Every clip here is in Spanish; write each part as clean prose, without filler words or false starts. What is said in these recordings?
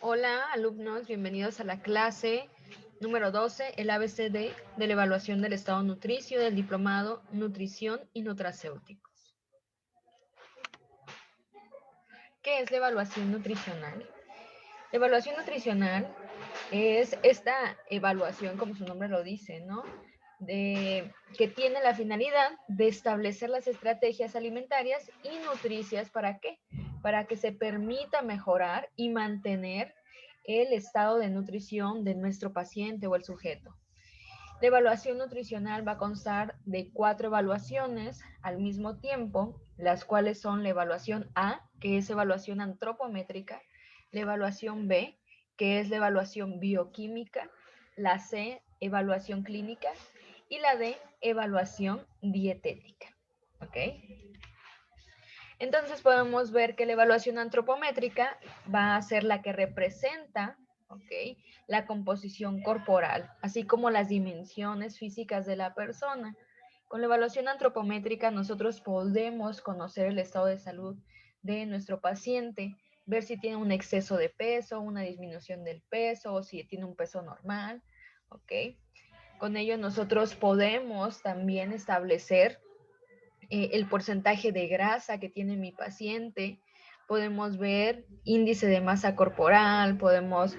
Hola, alumnos, bienvenidos a la clase número 12, el ABCD de la evaluación del estado nutricio del diplomado Nutrición y Nutracéuticos. ¿Qué es la evaluación nutricional? La evaluación nutricional es esta evaluación, como su nombre lo dice, ¿no? Que tiene la finalidad de establecer las estrategias alimentarias y nutricias. ¿Para qué? Para que se permita mejorar y mantener el estado de nutrición de nuestro paciente o el sujeto. La evaluación nutricional va a constar de 4 evaluaciones al mismo tiempo, las cuales son la evaluación A, que es evaluación antropométrica, la evaluación B, que es la evaluación bioquímica, la C, evaluación clínica, y la D, evaluación dietética. ¿Ok? Entonces podemos ver que la evaluación antropométrica va a ser la que representa, ¿ok?, la composición corporal, así como las dimensiones físicas de la persona. Con la evaluación antropométrica nosotros podemos conocer el estado de salud de nuestro paciente, ver si tiene un exceso de peso, una disminución del peso o si tiene un peso normal, ¿ok? Con ello nosotros podemos también establecer el porcentaje de grasa que tiene mi paciente, podemos ver índice de masa corporal, podemos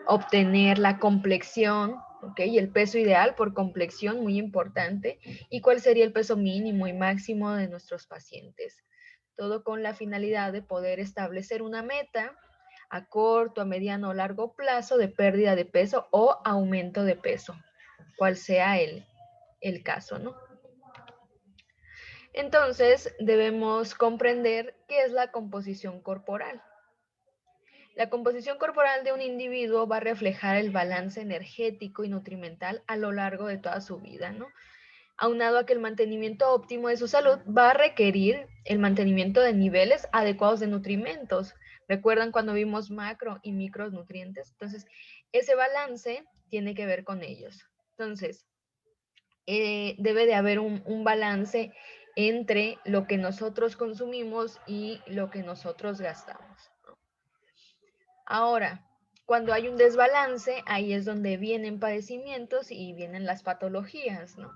obtener la complexión, ¿ok? Y el peso ideal por complexión, muy importante, y cuál sería el peso mínimo y máximo de nuestros pacientes. Todo con la finalidad de poder establecer una meta a corto, a mediano o largo plazo de pérdida de peso o aumento de peso, cual sea el caso, ¿no? Entonces, debemos comprender qué es la composición corporal. La composición corporal de un individuo va a reflejar el balance energético y nutrimental a lo largo de toda su vida, ¿no? Aunado a que el mantenimiento óptimo de su salud va a requerir el mantenimiento de niveles adecuados de nutrimentos. ¿Recuerdan cuando vimos macro y micronutrientes? Entonces, ese balance tiene que ver con ellos. Entonces, debe de haber un balance entre lo que nosotros consumimos y lo que nosotros gastamos. Ahora, cuando hay un desbalance, ahí es donde vienen padecimientos y vienen las patologías, ¿no?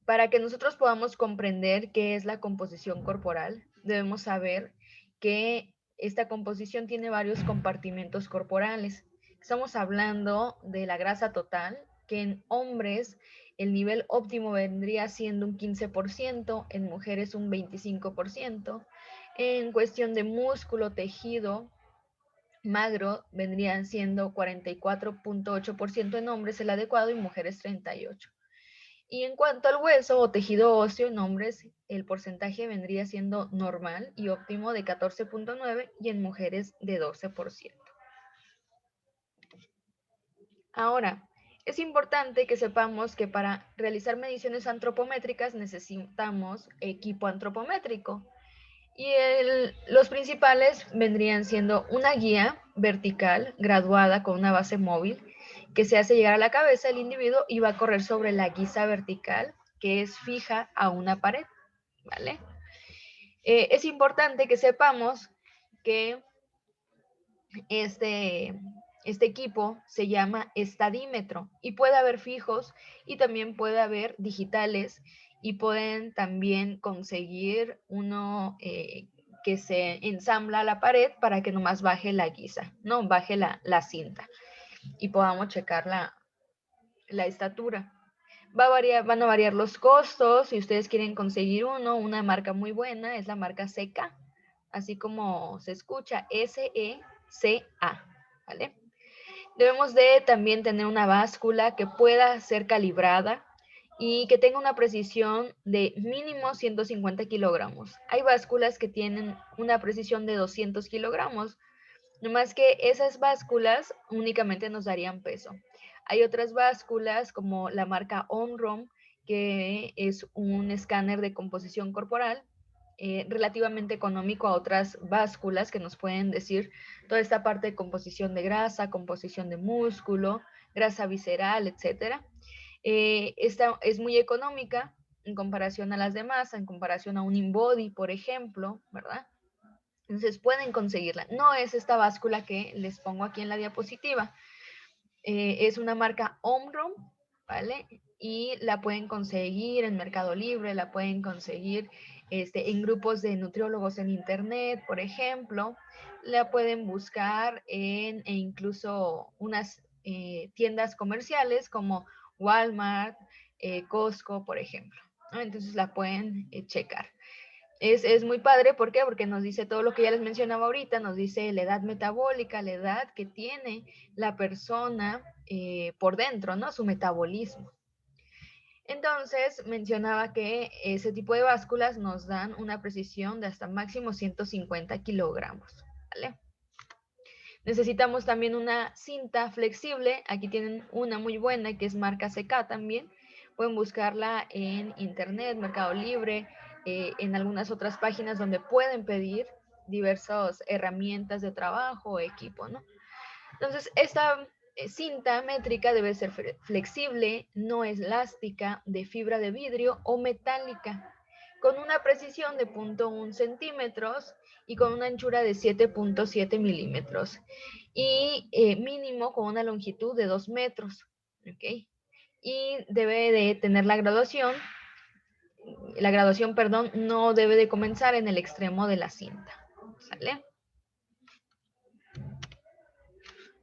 Para que nosotros podamos comprender qué es la composición corporal, debemos saber que esta composición tiene varios compartimentos corporales. Estamos hablando de la grasa total, que en hombres el nivel óptimo vendría siendo un 15%, en mujeres un 25%. En cuestión de músculo, tejido magro, vendrían siendo 44.8% en hombres el adecuado y mujeres 38%. Y en cuanto al hueso o tejido óseo en hombres, el porcentaje vendría siendo normal y óptimo de 14.9 y en mujeres de 12%. Ahora, es importante que sepamos que para realizar mediciones antropométricas necesitamos equipo antropométrico. Y los principales vendrían siendo una guía vertical graduada con una base móvil que se hace llegar a la cabeza del individuo y va a correr sobre la guisa vertical que es fija a una pared, ¿vale? Es importante que sepamos que este, este equipo se llama estadímetro y puede haber fijos y también puede haber digitales y pueden también conseguir uno que se ensambla a la pared para que nomás baje la guisa, no baje la cinta y podamos checar la estatura. Van a variar los costos. Si ustedes quieren conseguir uno, una marca muy buena es la marca Seca, así como se escucha, SECA, ¿vale? Debemos de también tener una báscula que pueda ser calibrada y que tenga una precisión de mínimo 150 kilogramos. Hay básculas que tienen una precisión de 200 kilogramos, nomás que esas básculas únicamente nos darían peso. Hay otras básculas como la marca Onrom, que es un escáner de composición corporal relativamente económico a otras básculas que nos pueden decir toda esta parte de composición de grasa, composición de músculo, grasa visceral, etcétera. Esta es muy económica en comparación a las demás, en comparación a un InBody, por ejemplo, ¿verdad? Entonces pueden conseguirla. No es esta báscula que les pongo aquí en la diapositiva. Es una marca Omron, ¿vale? Y la pueden conseguir en Mercado Libre, la pueden conseguir en grupos de nutriólogos en internet, por ejemplo. La pueden buscar e incluso unas tiendas comerciales como Walmart, Costco, por ejemplo, ¿no? Entonces la pueden checar. Es muy padre, ¿por qué? Porque nos dice todo lo que ya les mencionaba ahorita, nos dice la edad metabólica, la edad que tiene la persona por dentro, ¿no? Su metabolismo. Entonces, mencionaba que ese tipo de básculas nos dan una precisión de hasta máximo 150 kilogramos, ¿vale? Necesitamos también una cinta flexible, aquí tienen una muy buena que es marca CK también, pueden buscarla en internet, Mercado Libre, en algunas otras páginas donde pueden pedir diversas herramientas de trabajo o equipo, ¿no? Entonces, esta cinta métrica debe ser flexible, no elástica, de fibra de vidrio o metálica, con una precisión de 0.1 centímetros y con una anchura de 7.7 milímetros y mínimo con una longitud de 2 metros, ¿ok? Y debe de tener la graduación, perdón, no debe de comenzar en el extremo de la cinta, ¿sale?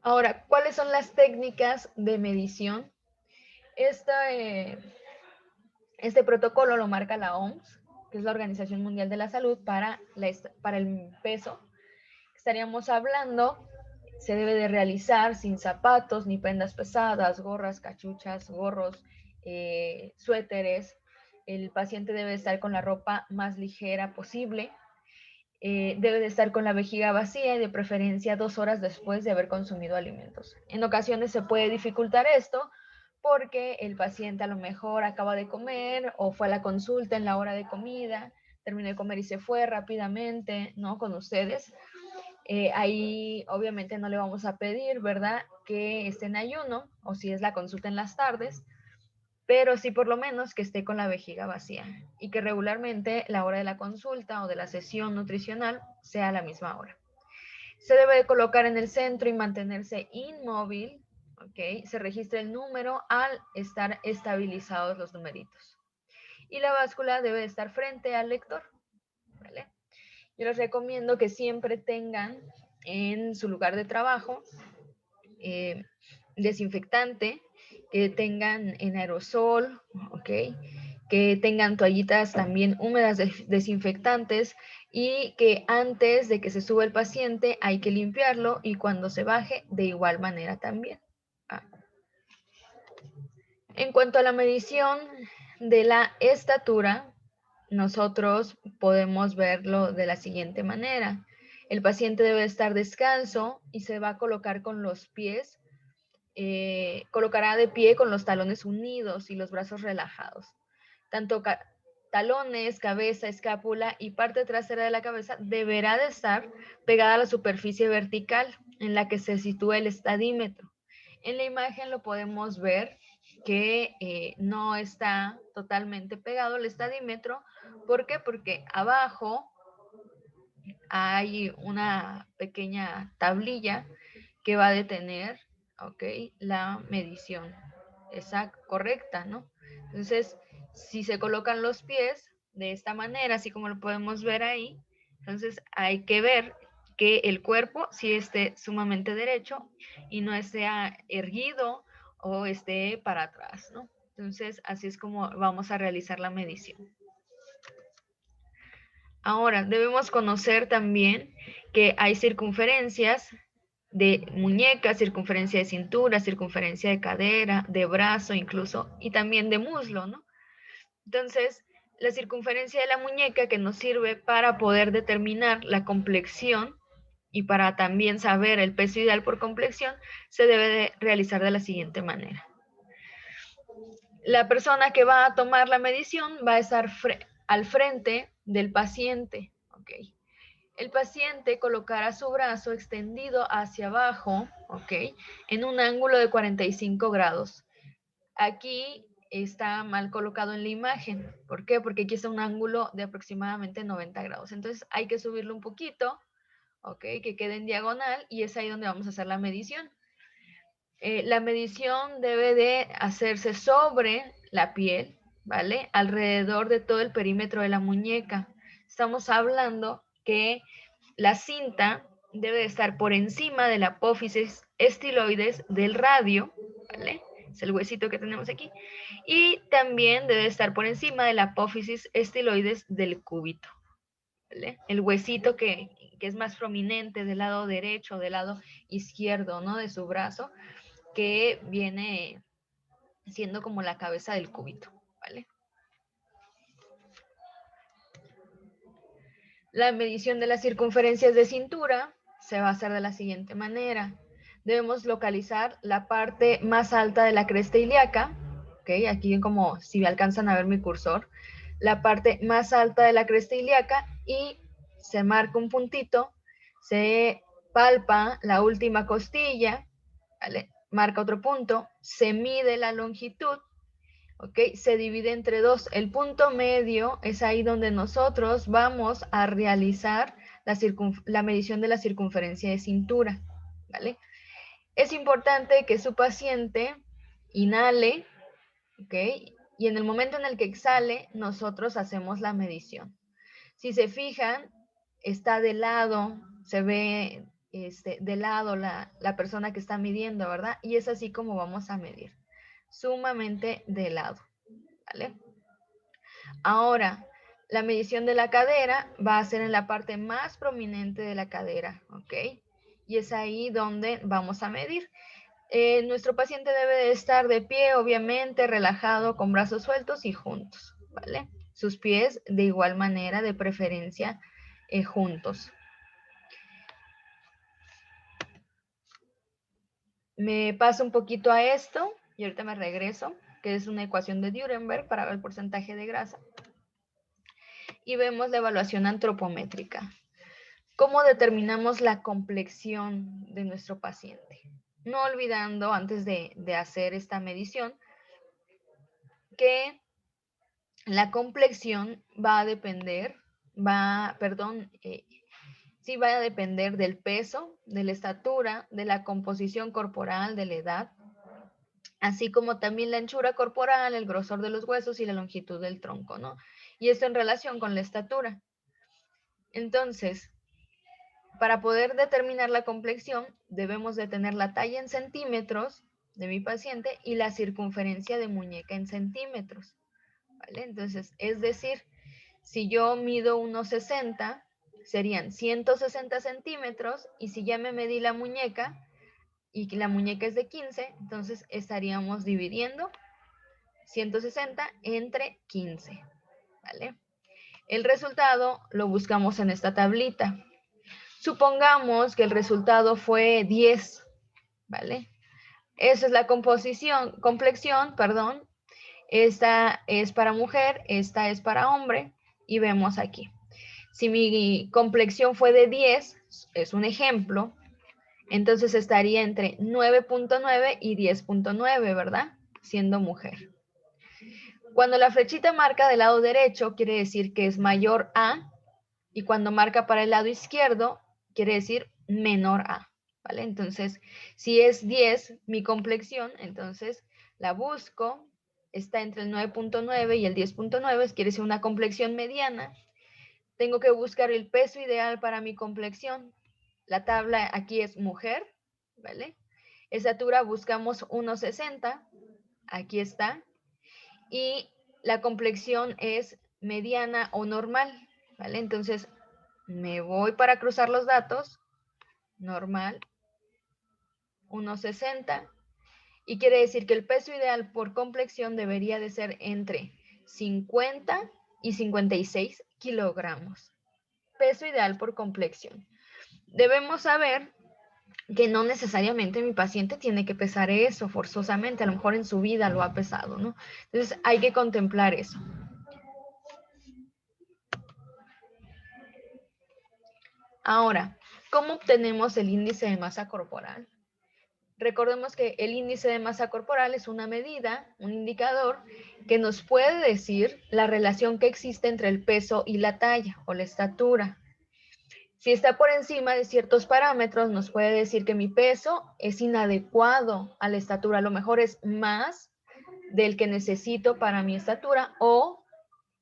Ahora, ¿cuáles son las técnicas de medición? Este protocolo lo marca la OMS, que es la Organización Mundial de la Salud, para el peso. Estaríamos hablando, se debe de realizar sin zapatos ni prendas pesadas, gorras, cachuchas, gorros, suéteres. El paciente debe estar con la ropa más ligera posible. Debe de estar con la vejiga vacía y de preferencia 2 horas después de haber consumido alimentos. En ocasiones se puede dificultar esto porque el paciente a lo mejor acaba de comer o fue a la consulta en la hora de comida, terminó de comer y se fue rápidamente, ¿no? Con ustedes. Ahí obviamente no le vamos a pedir, ¿verdad? Que esté en ayuno o si es la consulta en las tardes, pero sí por lo menos que esté con la vejiga vacía y que regularmente la hora de la consulta o de la sesión nutricional sea a la misma hora. Se debe de colocar en el centro y mantenerse inmóvil, ¿ok? Se registra el número al estar estabilizados los numeritos. Y la báscula debe de estar frente al lector, ¿vale? Yo les recomiendo que siempre tengan en su lugar de trabajo eh, desinfectante, que tengan en aerosol, ¿ok? Que tengan toallitas también húmedas desinfectantes y que antes de que se suba el paciente hay que limpiarlo y cuando se baje de igual manera también. Ah. En cuanto a la medición de la estatura, nosotros podemos verlo de la siguiente manera. El paciente debe estar descalzo y se va a colocar con los pies colocará de pie con los talones unidos y los brazos relajados. Tanto talones, cabeza, escápula y parte trasera de la cabeza deberá de estar pegada a la superficie vertical en la que se sitúa el estadímetro. En la imagen lo podemos ver que no está totalmente pegado el estadímetro. ¿Por qué? Porque abajo hay una pequeña tablilla que va a detener, ¿ok? La medición esa correcta, ¿no? Entonces, si se colocan los pies de esta manera, así como lo podemos ver ahí, entonces hay que ver que el cuerpo sí esté sumamente derecho y no esté erguido o esté para atrás, ¿no? Entonces, así es como vamos a realizar la medición. Ahora, debemos conocer también que hay circunferencias de muñeca, circunferencia de cintura, circunferencia de cadera, de brazo incluso, y también de muslo, ¿no? Entonces, la circunferencia de la muñeca que nos sirve para poder determinar la complexión y para también saber el peso ideal por complexión, se debe de realizar de la siguiente manera. La persona que va a tomar la medición va a estar al frente del paciente, ¿ok? El paciente colocará su brazo extendido hacia abajo, ¿ok? En un ángulo de 45 grados. Aquí está mal colocado en la imagen. ¿Por qué? Porque aquí está un ángulo de aproximadamente 90 grados. Entonces hay que subirlo un poquito ¿ok? Que quede en diagonal y es ahí donde vamos a hacer la medición. La medición debe de hacerse sobre la piel, ¿vale? Alrededor de todo el perímetro de la muñeca. Estamos hablando que la cinta debe de estar por encima de la apófisis estiloides del radio, ¿vale? Es el huesito que tenemos aquí. Y también debe estar por encima de la apófisis estiloides del cúbito, ¿vale? El huesito que es más prominente del lado derecho, del lado izquierdo, ¿no? De su brazo, que viene siendo como la cabeza del cúbito, ¿vale? La medición de las circunferencias de cintura se va a hacer de la siguiente manera. Debemos localizar la parte más alta de la cresta ilíaca, ¿ok? Aquí como si alcanzan a ver mi cursor, la parte más alta de la cresta ilíaca y se marca un puntito, se palpa la última costilla, ¿vale? Marca otro punto, se mide la longitud, ¿ok? Se divide entre dos. El punto medio es ahí donde nosotros vamos a realizar la medición de la circunferencia de cintura, ¿vale? Es importante que su paciente inhale, ¿ok? Y en el momento en el que exhale, nosotros hacemos la medición. Si se fijan, está de lado, se ve de lado la persona que está midiendo, ¿verdad? Y es así como vamos a medir, sumamente de lado, ¿vale? Ahora, la medición de la cadera va a ser en la parte más prominente de la cadera, ¿ok? Y es ahí donde vamos a medir. Nuestro paciente debe de estar de pie, obviamente, relajado, con brazos sueltos y juntos, ¿vale? Sus pies de igual manera, de preferencia, juntos. Me paso un poquito a esto y ahorita me regreso, que es una ecuación de Nuremberg para ver el porcentaje de grasa. Y vemos la evaluación antropométrica. ¿Cómo determinamos la complexión de nuestro paciente? No olvidando, antes de hacer esta medición, que la complexión va a depender, va a depender del peso, de la estatura, de la composición corporal, de la edad, así como también la anchura corporal, el grosor de los huesos y la longitud del tronco, ¿no? Y esto en relación con la estatura. Entonces, para poder determinar la complexión, debemos de tener la talla en centímetros de mi paciente y la circunferencia de muñeca en centímetros, ¿vale? Entonces, es decir, si yo mido 1,60, serían 160 centímetros, y si ya me medí la muñeca, y la muñeca es de 15, entonces estaríamos dividiendo 160 entre 15, ¿vale? El resultado lo buscamos en esta tablita. Supongamos que el resultado fue 10, ¿vale? Esa es la complexión, perdón. Esta es para mujer, esta es para hombre, y vemos aquí. Si mi complexión fue de 10, es un ejemplo, entonces estaría entre 9.9 y 10.9, ¿verdad? Siendo mujer. Cuando la flechita marca del lado derecho, quiere decir que es mayor a, y cuando marca para el lado izquierdo, quiere decir menor a, ¿vale? Entonces, si es 10 mi complexión, entonces la busco, está entre el 9.9 y el 10.9, quiere decir una complexión mediana. Tengo que buscar el peso ideal para mi complexión. La tabla aquí es mujer, ¿vale? Estatura buscamos 1,60, aquí está. Y la complexión es mediana o normal, ¿vale? Entonces, me voy para cruzar los datos, normal, 1,60, y quiere decir que el peso ideal por complexión debería de ser entre 50 y 56 kilogramos. Peso ideal por complexión. Debemos saber que no necesariamente mi paciente tiene que pesar eso forzosamente, a lo mejor en su vida lo ha pesado, ¿no? Entonces hay que contemplar eso. Ahora, ¿cómo obtenemos el índice de masa corporal? Recordemos que el índice de masa corporal es una medida, un indicador que nos puede decir la relación que existe entre el peso y la talla o la estatura. Si está por encima de ciertos parámetros, nos puede decir que mi peso es inadecuado a la estatura. A lo mejor es más del que necesito para mi estatura o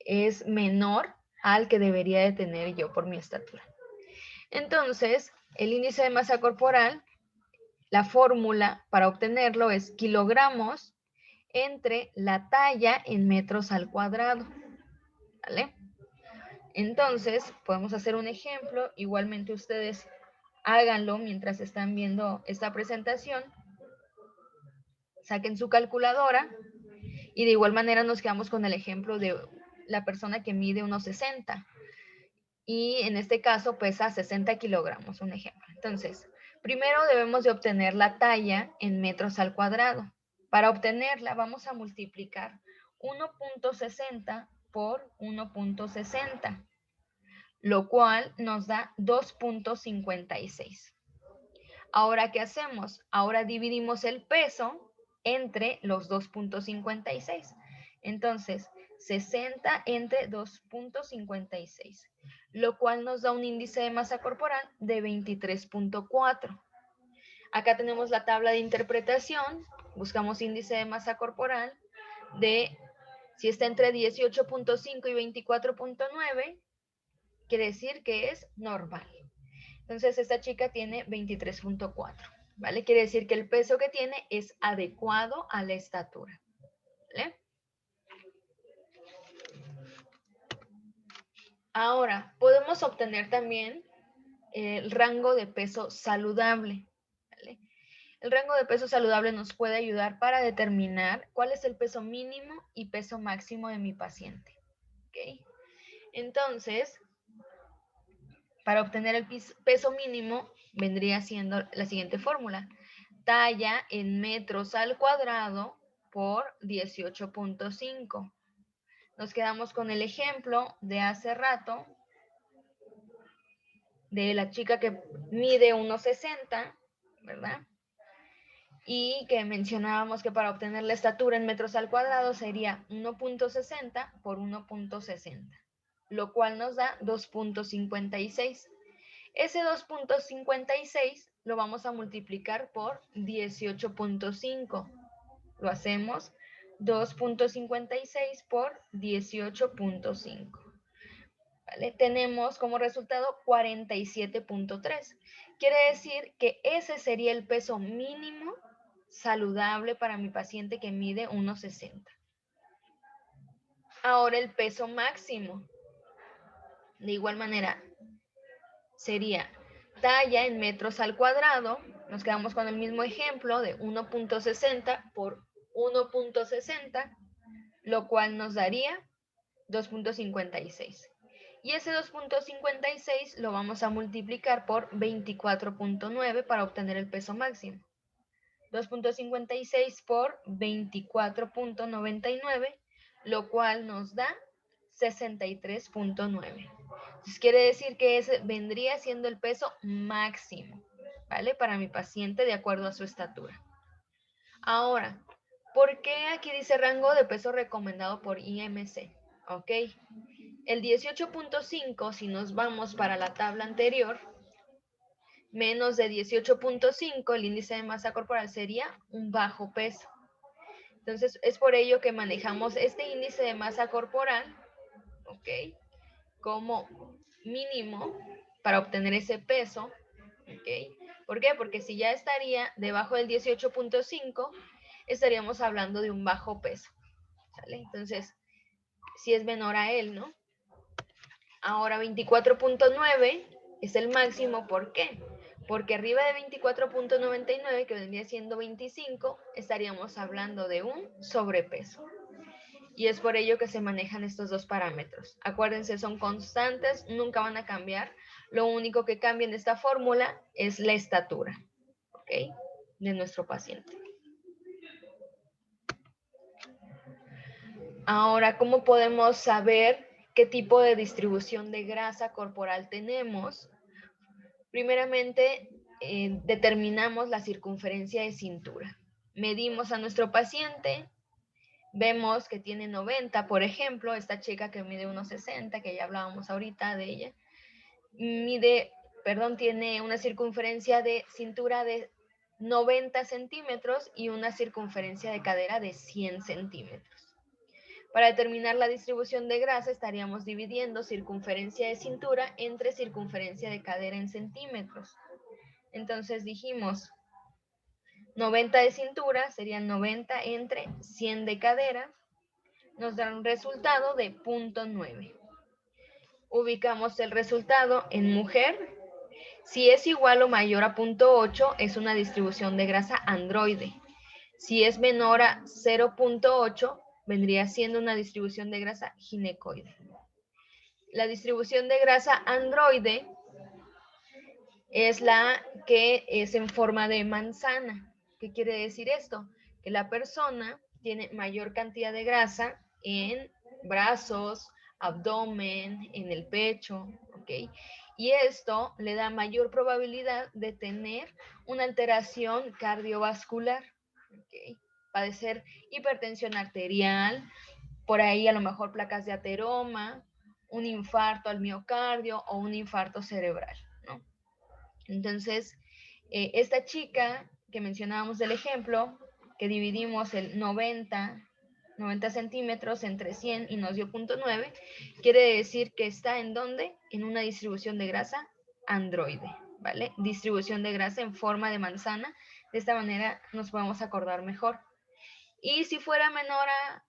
es menor al que debería de tener yo por mi estatura. Entonces, el índice de masa corporal, la fórmula para obtenerlo es kilogramos entre la talla en metros al cuadrado. ¿Vale? Entonces, podemos hacer un ejemplo. Igualmente ustedes háganlo mientras están viendo esta presentación. Saquen su calculadora y de igual manera nos quedamos con el ejemplo de la persona que mide unos 60 y en este caso pesa 60 kilogramos, un ejemplo. Entonces, primero debemos de obtener la talla en metros al cuadrado. Para obtenerla vamos a multiplicar 1.60 por 1.60, lo cual nos da 2.56. Ahora, ¿qué hacemos? Ahora dividimos el peso entre los 2.56. Entonces, 60 entre 2.56, lo cual nos da un índice de masa corporal de 23.4. Acá tenemos la tabla de interpretación. Buscamos índice de masa corporal de, si está entre 18.5 y 24.9, quiere decir que es normal. Entonces, esta chica tiene 23.4, ¿vale? Quiere decir que el peso que tiene es adecuado a la estatura, ¿vale? Ahora, podemos obtener también el rango de peso saludable, ¿vale? El rango de peso saludable nos puede ayudar para determinar cuál es el peso mínimo y peso máximo de mi paciente, ¿ok? Entonces, para obtener el peso mínimo vendría siendo la siguiente fórmula. Talla en metros al cuadrado por 18.5. Nos quedamos con el ejemplo de hace rato de la chica que mide 1.60, ¿verdad? Y que mencionábamos que para obtener la estatura en metros al cuadrado sería 1.60 por 1.60, lo cual nos da 2.56. Ese 2.56 lo vamos a multiplicar por 18.5. Lo hacemos 2.56 por 18.5. ¿Vale? Tenemos como resultado 47.3. Quiere decir que ese sería el peso mínimo saludable para mi paciente que mide 1.60. Ahora el peso máximo. De igual manera, sería talla en metros al cuadrado. Nos quedamos con el mismo ejemplo de 1.60 por 1.60, lo cual nos daría 2.56. Y ese 2.56 lo vamos a multiplicar por 24.9 para obtener el peso máximo. 2.56 por 24.99, lo cual nos da 63.9. Entonces quiere decir que ese vendría siendo el peso máximo, ¿vale? Para mi paciente de acuerdo a su estatura. Ahora, ¿por qué aquí dice rango de peso recomendado por IMC? Ok, el 18.5, si nos vamos para la tabla anterior, menos de 18.5, el índice de masa corporal sería un bajo peso. Entonces, es por ello que manejamos este índice de masa corporal, ¿ok? Como mínimo para obtener ese peso, ¿ok? ¿Por qué? Porque si ya estaría debajo del 18.5, estaríamos hablando de un bajo peso, ¿sale? Entonces, si es menor a él, ¿no? Ahora 24.9 es el máximo, ¿por qué? Porque arriba de 24.99, que vendría siendo 25, estaríamos hablando de un sobrepeso. Y es por ello que se manejan estos dos parámetros. Acuérdense, son constantes, nunca van a cambiar. Lo único que cambia en esta fórmula es la estatura, ¿ok? De nuestro paciente. Ahora, ¿cómo podemos saber qué tipo de distribución de grasa corporal tenemos? Primeramente, determinamos la circunferencia de cintura. Medimos a nuestro paciente, vemos que tiene 90, por ejemplo, esta chica que mide 1.60, que ya hablábamos ahorita de ella, mide tiene una circunferencia de cintura de 90 centímetros y una circunferencia de cadera de 100 centímetros. Para determinar la distribución de grasa estaríamos dividiendo circunferencia de cintura entre circunferencia de cadera en centímetros. Entonces dijimos 90 de cintura serían 90 entre 100 de cadera, nos da un resultado de 0.9. Ubicamos el resultado en mujer. Si es igual o mayor a 0.8 es una distribución de grasa androide. Si es menor a 0.8 vendría siendo una distribución de grasa ginecoide. La distribución de grasa androide es la que es en forma de manzana. ¿Qué quiere decir esto? Que la persona tiene mayor cantidad de grasa en brazos, abdomen, en el pecho, ¿ok? Y esto le da mayor probabilidad de tener una alteración cardiovascular, ¿ok? Padecer hipertensión arterial, por ahí a lo mejor placas de ateroma, un infarto al miocardio o un infarto cerebral, ¿no? Entonces, esta chica que mencionábamos del ejemplo, que dividimos el 90 centímetros entre 100 y nos dio 0.9, quiere decir que está en ¿dónde? En una distribución de grasa androide, ¿vale? Distribución de grasa en forma de manzana. De esta manera nos podemos acordar mejor. Y si fuera menor a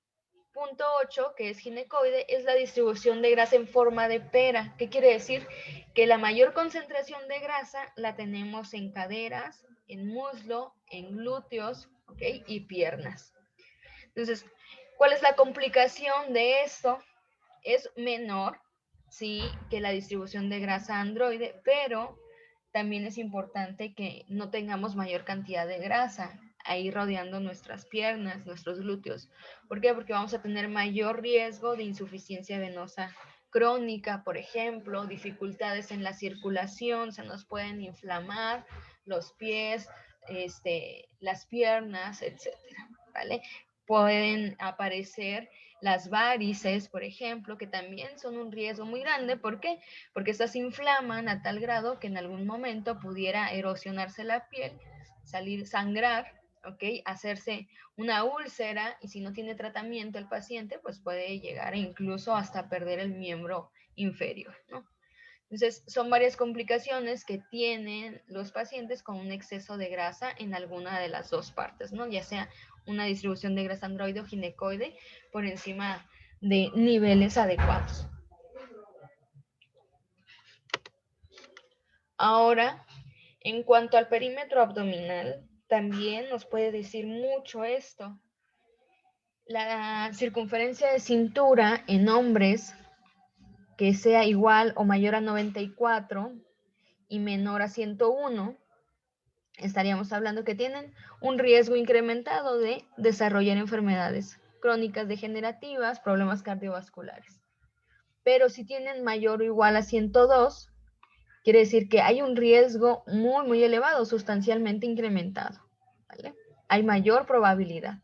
0.8, que es ginecoide, es la distribución de grasa en forma de pera. ¿Qué quiere decir? Que la mayor concentración de grasa la tenemos en caderas, en muslo, en glúteos, ¿ok? Y piernas. Entonces, ¿cuál es la complicación de esto? Es menor, sí, que la distribución de grasa androide, pero también es importante que no tengamos mayor cantidad de grasa ahí rodeando nuestras piernas, nuestros glúteos. ¿Por qué? Porque vamos a tener mayor riesgo de insuficiencia venosa crónica, por ejemplo, dificultades en la circulación, se nos pueden inflamar los pies, las piernas, etcétera, ¿vale? Pueden aparecer las varices, por ejemplo, que también son un riesgo muy grande. ¿Por qué? Porque estas se inflaman a tal grado que en algún momento pudiera erosionarse la piel, sangrar, ¿ok? Hacerse una úlcera, y si no tiene tratamiento el paciente, pues puede llegar incluso hasta perder el miembro inferior, ¿no? Entonces, son varias complicaciones que tienen los pacientes con un exceso de grasa en alguna de las dos partes, ¿no? Ya sea una distribución de grasa androide o ginecoide por encima de niveles adecuados. Ahora, en cuanto al perímetro abdominal, también nos puede decir mucho esto. La circunferencia de cintura en hombres que sea igual o mayor a 94 y menor a 101, estaríamos hablando que tienen un riesgo incrementado de desarrollar enfermedades crónicas degenerativas, problemas cardiovasculares. Pero si tienen mayor o igual a 102, quiere decir que hay un riesgo muy, muy elevado, sustancialmente incrementado, ¿vale? Hay mayor probabilidad.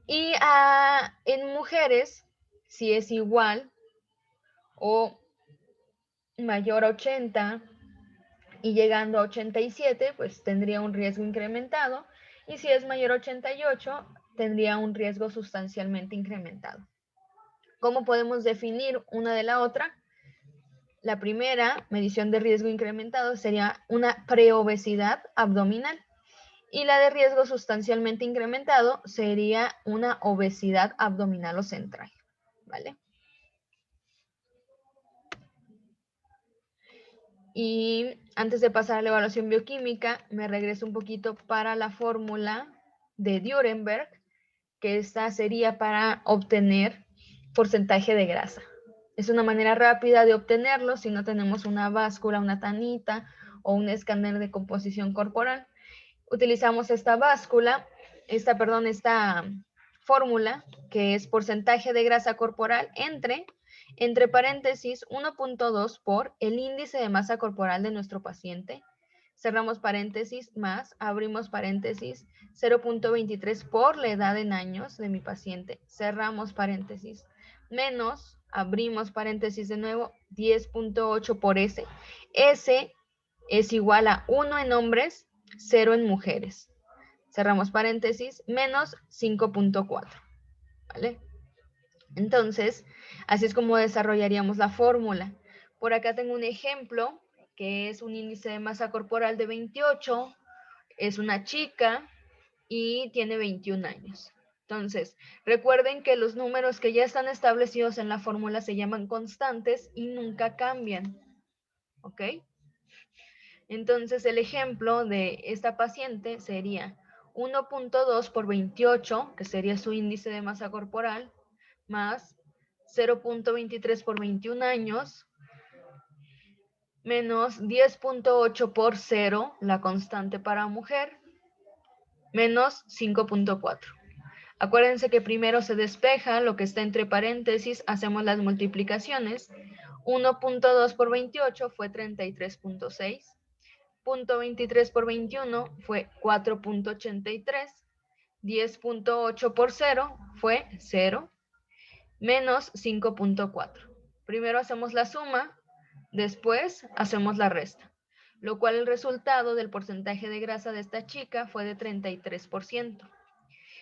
Y en mujeres, si es igual o mayor a 80 y llegando a 87, pues tendría un riesgo incrementado. Y si es mayor a 88, tendría un riesgo sustancialmente incrementado. ¿Cómo podemos definir una de la otra? La primera medición de riesgo incrementado sería una preobesidad abdominal. Y la de riesgo sustancialmente incrementado sería una obesidad abdominal o central, ¿vale? Y antes de pasar a la evaluación bioquímica, me regreso un poquito para la fórmula de Nuremberg, que esta sería para obtener porcentaje de grasa. Es una manera rápida de obtenerlo si no tenemos una báscula, una tanita o un escáner de composición corporal. Utilizamos esta fórmula, que es porcentaje de grasa corporal entre paréntesis 1.2 por el índice de masa corporal de nuestro paciente, cerramos paréntesis, más, abrimos paréntesis, 0.23 por la edad en años de mi paciente, cerramos paréntesis, menos, abrimos paréntesis de nuevo, 10.8 por S. S es igual a 1 en hombres, 0 en mujeres. Cerramos paréntesis, menos 5.4, ¿vale? Entonces, así es como desarrollaríamos la fórmula. Por acá tengo un ejemplo, que es un índice de masa corporal de 28, es una chica y tiene 21 años. Entonces, recuerden que los números que ya están establecidos en la fórmula se llaman constantes y nunca cambian, ¿ok? Entonces, el ejemplo de esta paciente sería 1.2 por 28, que sería su índice de masa corporal, más 0.23 por 21 años, menos 10.8 por 0, la constante para mujer, menos 5.4. Acuérdense que primero se despeja lo que está entre paréntesis, hacemos las multiplicaciones. 1.2 por 28 fue 33.6. 0.23 por 21 fue 4.83. 10.8 por 0 fue 0. Menos 5.4. Primero hacemos la suma, después hacemos la resta, lo cual el resultado del porcentaje de grasa de esta chica fue de 33%.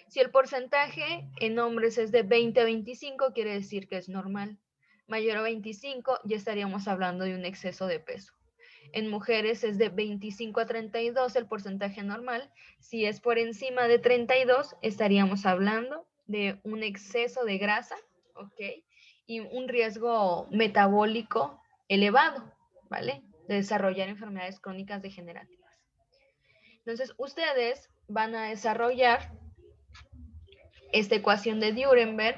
Si el porcentaje en hombres es de 20 a 25, quiere decir que es normal. Mayor a 25, ya estaríamos hablando de un exceso de peso. En mujeres es de 25 a 32 el porcentaje normal. Si es por encima de 32, estaríamos hablando de un exceso de grasa, ¿ok? Y un riesgo metabólico elevado, ¿vale? De desarrollar enfermedades crónicas degenerativas. Entonces, ustedes van a desarrollar esta ecuación de Nuremberg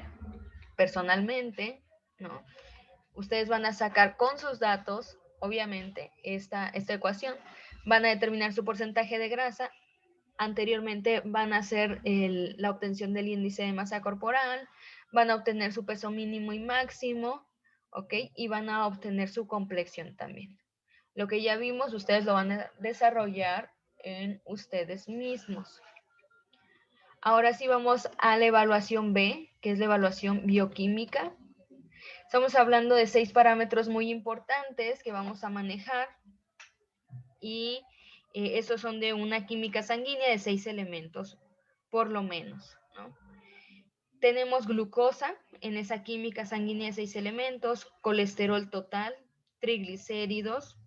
personalmente, ¿no? Ustedes van a sacar con sus datos, obviamente, esta ecuación. Van a determinar su porcentaje de grasa. Anteriormente van a hacer la obtención del índice de masa corporal, van a obtener su peso mínimo y máximo, ¿ok? Y van a obtener su complexión también. Lo que ya vimos, ustedes lo van a desarrollar en ustedes mismos. Ahora sí vamos a la evaluación B, que es la evaluación bioquímica. Estamos hablando de 6 parámetros muy importantes que vamos a manejar y estos son de una química sanguínea de 6 elementos, por lo menos, ¿no? Tenemos glucosa en esa química sanguínea de 6 elementos, colesterol total, triglicéridos,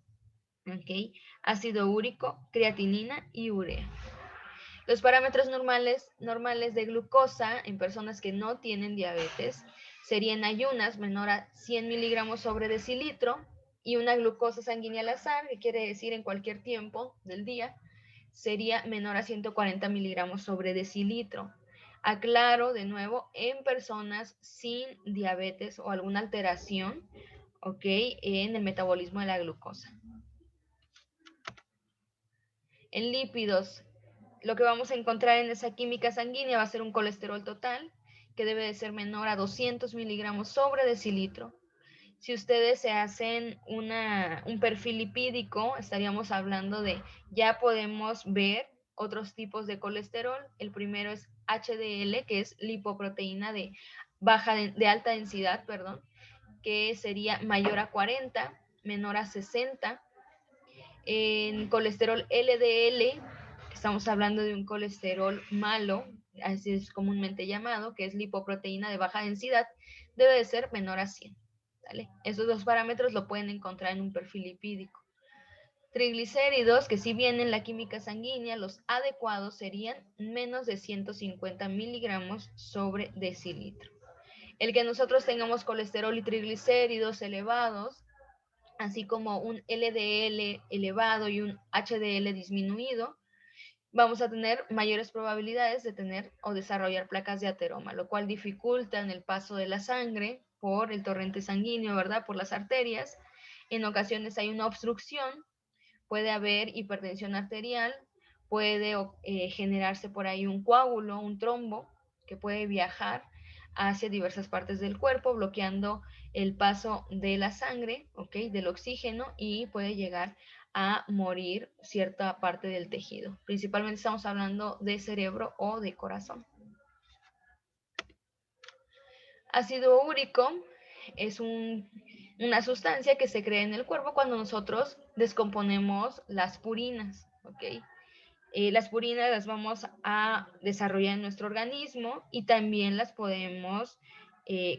¿okay? Ácido úrico, creatinina y urea. Los parámetros normales de glucosa en personas que no tienen diabetes serían ayunas menor a 100 miligramos sobre decilitro y una glucosa sanguínea al azar, que quiere decir en cualquier tiempo del día, sería menor a 140 miligramos sobre decilitro. Aclaro de nuevo, en personas sin diabetes o alguna alteración, ¿ok? En el metabolismo de la glucosa. En lípidos, lo que vamos a encontrar en esa química sanguínea va a ser un colesterol total, que debe de ser menor a 200 miligramos sobre decilitro. Si ustedes se hacen un perfil lipídico, estaríamos hablando de, ya podemos ver otros tipos de colesterol. El primero es HDL, que es lipoproteína de alta densidad, perdón, que sería mayor a 40, menor a 60. En colesterol LDL, estamos hablando de un colesterol malo, así es comúnmente llamado, que es lipoproteína de baja densidad, debe de ser menor a 100. ¿Vale? Esos dos parámetros lo pueden encontrar en un perfil lipídico. Triglicéridos, que si bien en la química sanguínea, los adecuados serían menos de 150 miligramos sobre decilitro. El que nosotros tengamos colesterol y triglicéridos elevados, así como un LDL elevado y un HDL disminuido, vamos a tener mayores probabilidades de tener o desarrollar placas de ateroma, lo cual dificulta el paso de la sangre por el torrente sanguíneo, ¿verdad? Por las arterias. En ocasiones hay una obstrucción, puede haber hipertensión arterial, puede generarse por ahí un coágulo, un trombo, que puede viajar hacia diversas partes del cuerpo, bloqueando el paso de la sangre, ¿ok? Del oxígeno, y puede llegar a morir cierta parte del tejido. Principalmente estamos hablando de cerebro o de corazón. Ácido úrico es una sustancia que se crea en el cuerpo cuando nosotros descomponemos las purinas, ¿ok? Las purinas las vamos a desarrollar en nuestro organismo y también las podemos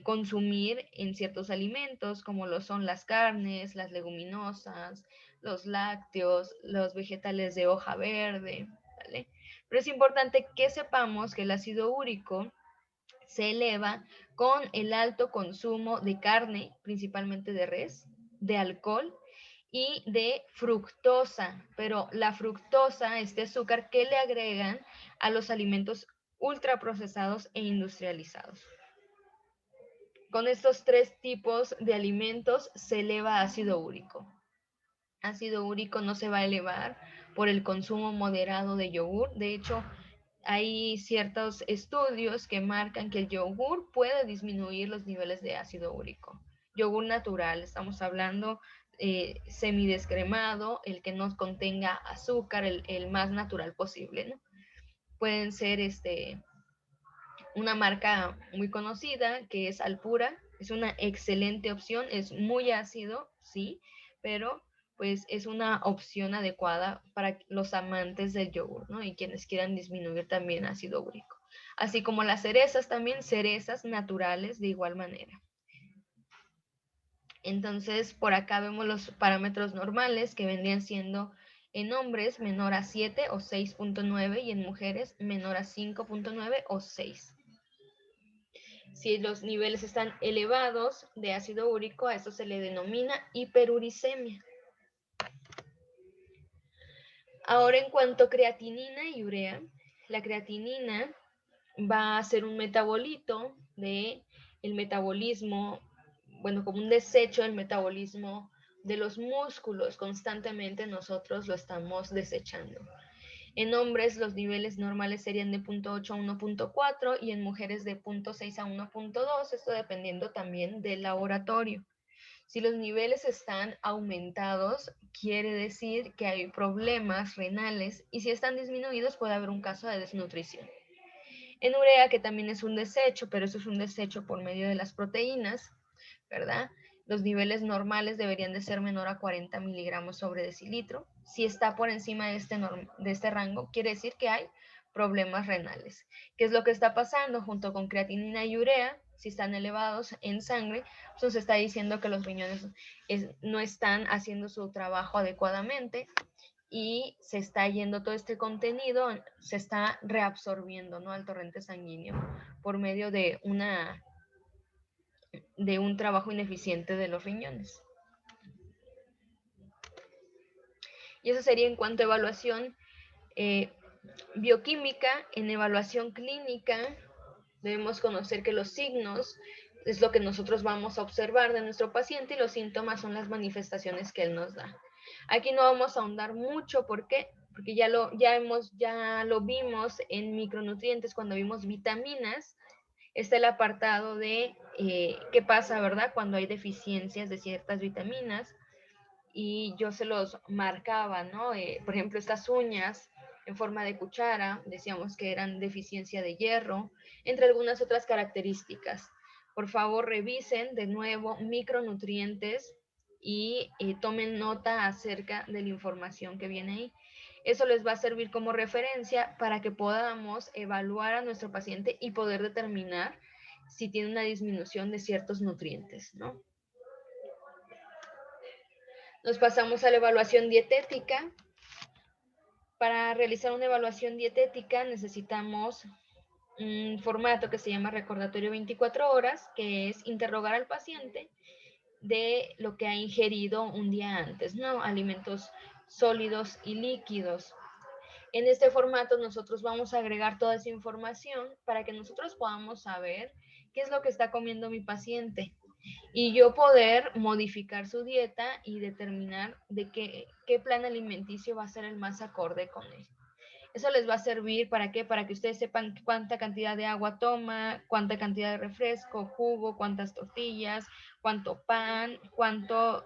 consumir en ciertos alimentos como lo son las carnes, las leguminosas, los lácteos, los vegetales de hoja verde, ¿vale? Pero es importante que sepamos que el ácido úrico se eleva con el alto consumo de carne, principalmente de res, de alcohol y de fructosa, pero la fructosa, este azúcar que le agregan a los alimentos ultraprocesados e industrializados. Con estos tres tipos de alimentos se eleva ácido úrico. Ácido úrico no se va a elevar por el consumo moderado de yogur. De hecho, hay ciertos estudios que marcan que el yogur puede disminuir los niveles de ácido úrico. Yogur natural, estamos hablando semidescremado, el que no contenga azúcar, el más natural posible, ¿no? Pueden ser una marca muy conocida que es Alpura, es una excelente opción, es muy ácido, sí, pero pues es una opción adecuada para los amantes del yogur, ¿no? Y quienes quieran disminuir también ácido úrico. Así como las cerezas también, cerezas naturales de igual manera. Entonces, por acá vemos los parámetros normales que vendrían siendo en hombres menor a 7 o 6.9 y en mujeres menor a 5.9 o 6. Si los niveles están elevados de ácido úrico, a eso se le denomina hiperuricemia. Ahora, en cuanto a creatinina y urea, la creatinina va a ser un metabolito de el metabolismo, bueno, como un desecho del metabolismo de los músculos. Constantemente nosotros lo estamos desechando. En hombres los niveles normales serían de 0.8 a 1.4 y en mujeres de 0.6 a 1.2, esto dependiendo también del laboratorio. Si los niveles están aumentados, quiere decir que hay problemas renales y si están disminuidos puede haber un caso de desnutrición. En urea, que también es un desecho, pero eso es un desecho por medio de las proteínas, ¿verdad? Los niveles normales deberían de ser menor a 40 miligramos sobre decilitro. Si está por encima de este rango, quiere decir que hay problemas renales. ¿Qué es lo que está pasando junto con creatinina y urea? Si están elevados en sangre, pues nos está diciendo que los riñones no están haciendo su trabajo adecuadamente y se está yendo todo este contenido, se está reabsorbiendo, ¿no?, al torrente sanguíneo por medio de un trabajo ineficiente de los riñones. Y eso sería en cuanto a evaluación bioquímica. En evaluación clínica debemos conocer que los signos es lo que nosotros vamos a observar de nuestro paciente y los síntomas son las manifestaciones que él nos da. Aquí no vamos a ahondar mucho, ¿por qué? Porque ya lo vimos en micronutrientes cuando vimos vitaminas. Está el apartado de qué pasa, ¿verdad?, cuando hay deficiencias de ciertas vitaminas y yo se los marcaba, ¿no? Por ejemplo, estas uñas en forma de cuchara, decíamos que eran deficiencia de hierro, entre algunas otras características. Por favor, revisen de nuevo micronutrientes y tomen nota acerca de la información que viene ahí. Eso les va a servir como referencia para que podamos evaluar a nuestro paciente y poder determinar si tiene una disminución de ciertos nutrientes, ¿no? Nos pasamos a la evaluación dietética. Para realizar una evaluación dietética necesitamos un formato que se llama recordatorio 24 horas, que es interrogar al paciente de lo que ha ingerido un día antes, ¿no? Alimentos sólidos y líquidos. En este formato nosotros vamos a agregar toda esa información para que nosotros podamos saber qué es lo que está comiendo mi paciente y yo poder modificar su dieta y determinar de qué plan alimenticio va a ser el más acorde con él. Eso les va a servir ¿para qué? Para que ustedes sepan cuánta cantidad de agua toma, cuánta cantidad de refresco, jugo, cuántas tortillas, cuánto pan, cuánto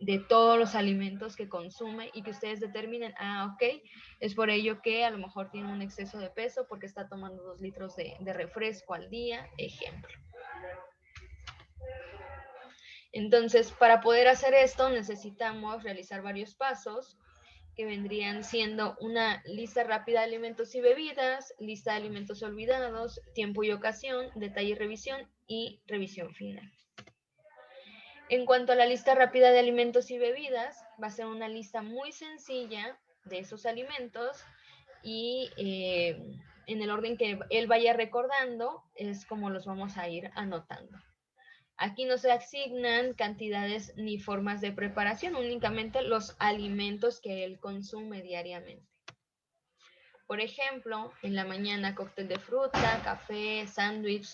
de todos los alimentos que consume y que ustedes determinen, ok, es por ello que a lo mejor tiene un exceso de peso porque está tomando 2 litros de refresco al día, ejemplo. Entonces, para poder hacer esto necesitamos realizar varios pasos que vendrían siendo una lista rápida de alimentos y bebidas, lista de alimentos olvidados, tiempo y ocasión, detalle y revisión final. En cuanto a la lista rápida de alimentos y bebidas, va a ser una lista muy sencilla de esos alimentos y en el orden que él vaya recordando es como los vamos a ir anotando. Aquí no se asignan cantidades ni formas de preparación, únicamente los alimentos que él consume diariamente. Por ejemplo, en la mañana cóctel de fruta, café, sándwich,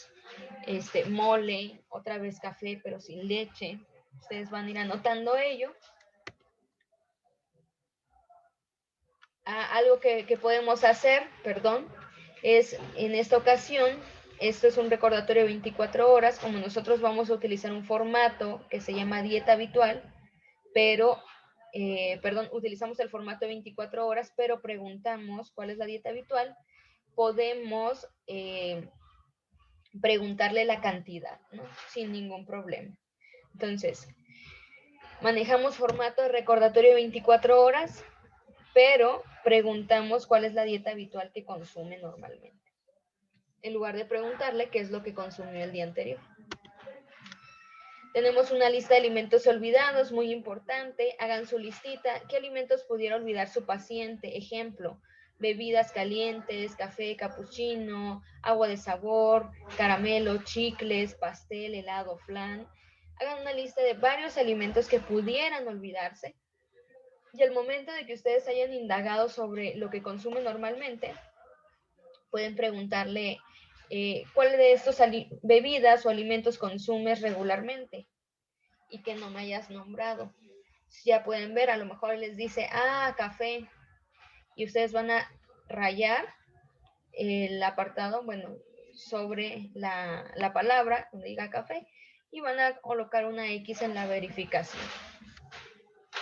mole, otra vez café pero sin leche. Ustedes van a ir anotando ello. Algo que podemos hacer, es en esta ocasión, esto es un recordatorio de 24 horas, como nosotros vamos a utilizar un formato que se llama dieta habitual, pero, utilizamos el formato de 24 horas, pero preguntamos cuál es la dieta habitual, podemos preguntarle la cantidad, ¿no? Sin ningún problema. Entonces, manejamos formato de recordatorio de 24 horas, pero preguntamos cuál es la dieta habitual que consume normalmente, en lugar de preguntarle qué es lo que consumió el día anterior. Tenemos una lista de alimentos olvidados, muy importante. Hagan su listita. ¿Qué alimentos pudiera olvidar su paciente? Ejemplo, bebidas calientes, café, capuchino, agua de sabor, caramelo, chicles, pastel, helado, flan. Hagan una lista de varios alimentos que pudieran olvidarse. Y al momento de que ustedes hayan indagado sobre lo que consumen normalmente, pueden preguntarle cuál de estos bebidas o alimentos consumes regularmente y que no me hayas nombrado. Ya pueden ver, a lo mejor les dice, café, y ustedes van a rayar el apartado, sobre la palabra, donde diga café, y van a colocar una X en la verificación.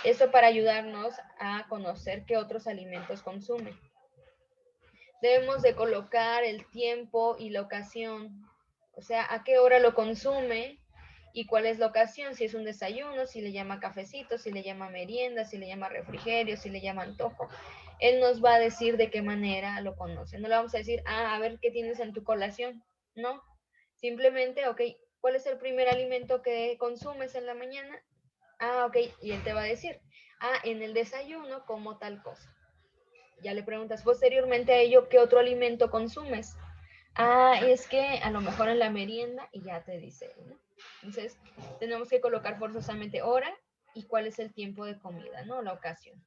Eso para ayudarnos a conocer qué otros alimentos consumen. Debemos de colocar el tiempo y la ocasión, o sea, a qué hora lo consume y cuál es la ocasión, si es un desayuno, si le llama cafecito, si le llama merienda, si le llama refrigerio, si le llama antojo. Él nos va a decir de qué manera lo conoce. No le vamos a decir, a ver qué tienes en tu colación. No, simplemente, ok, ¿cuál es el primer alimento que consumes en la mañana? Ok, y él te va a decir, en el desayuno como tal cosa. Ya le preguntas posteriormente a ello, ¿qué otro alimento consumes? Es que a lo mejor en la merienda y ya te dice, ¿no? Entonces, tenemos que colocar forzosamente hora y cuál es el tiempo de comida, ¿no? La ocasión.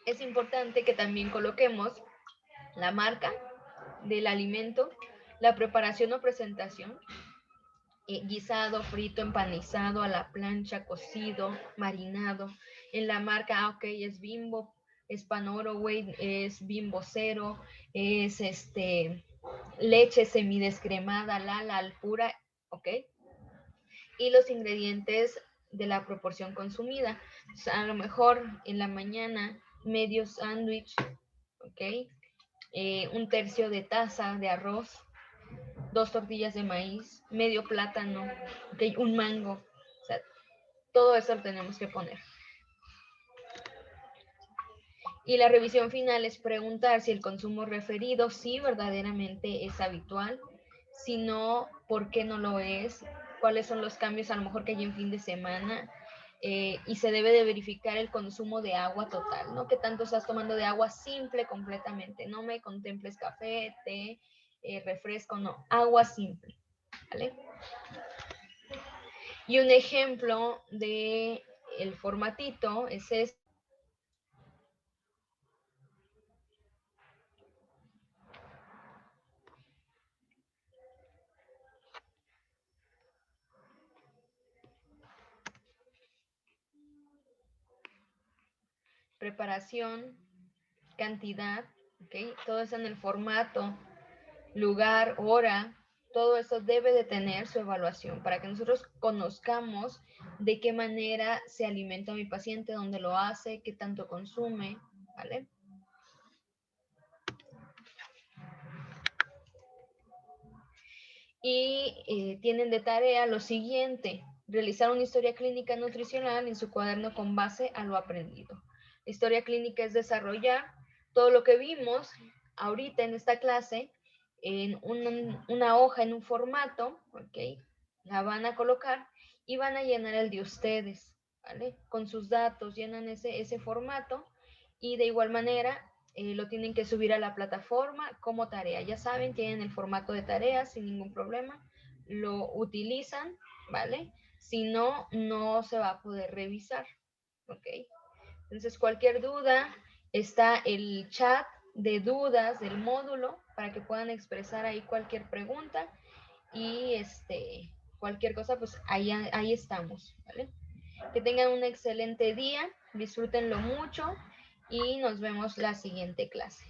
Es importante que también coloquemos la marca del alimento, la preparación o presentación, guisado, frito, empanizado, a la plancha, cocido, marinado. En la marca, ok, es Bimbo, es Panoroway, es Bimbo Cero, es leche semidescremada, Lala, Alpura, ok. Y los ingredientes de la proporción consumida. O sea, a lo mejor en la mañana, medio sándwich, ok. Un tercio de taza de arroz, 2 tortillas de maíz, medio plátano, okay, un mango. O sea, todo eso lo tenemos que poner. Y la revisión final es preguntar si el consumo referido sí verdaderamente es habitual, si no, por qué no lo es, cuáles son los cambios a lo mejor que hay en fin de semana, y se debe de verificar el consumo de agua total, ¿no? ¿Qué tanto estás tomando de agua simple completamente? No me contemples café, té, refresco, no, agua simple, ¿vale? Y un ejemplo de el formatito es este. Preparación, cantidad, ¿ok? Todo eso en el formato, lugar, hora, todo eso debe de tener su evaluación para que nosotros conozcamos de qué manera se alimenta mi paciente, dónde lo hace, qué tanto consume, ¿vale? y tienen de tarea lo siguiente: realizar una historia clínica nutricional en su cuaderno con base a lo aprendido. La historia clínica es desarrollar todo lo que vimos ahorita en esta clase en una hoja, en un formato, ¿ok? La van a colocar y van a llenar el de ustedes, ¿vale? Con sus datos, llenan ese formato y de igual manera lo tienen que subir a la plataforma como tarea. Ya saben, tienen el formato de tareas sin ningún problema, lo utilizan, ¿vale? Si no, no se va a poder revisar, ¿ok? Entonces, cualquier duda, está el chat de dudas del módulo para que puedan expresar ahí cualquier pregunta y cualquier cosa, pues ahí estamos, ¿vale? Que tengan un excelente día, disfrútenlo mucho y nos vemos la siguiente clase.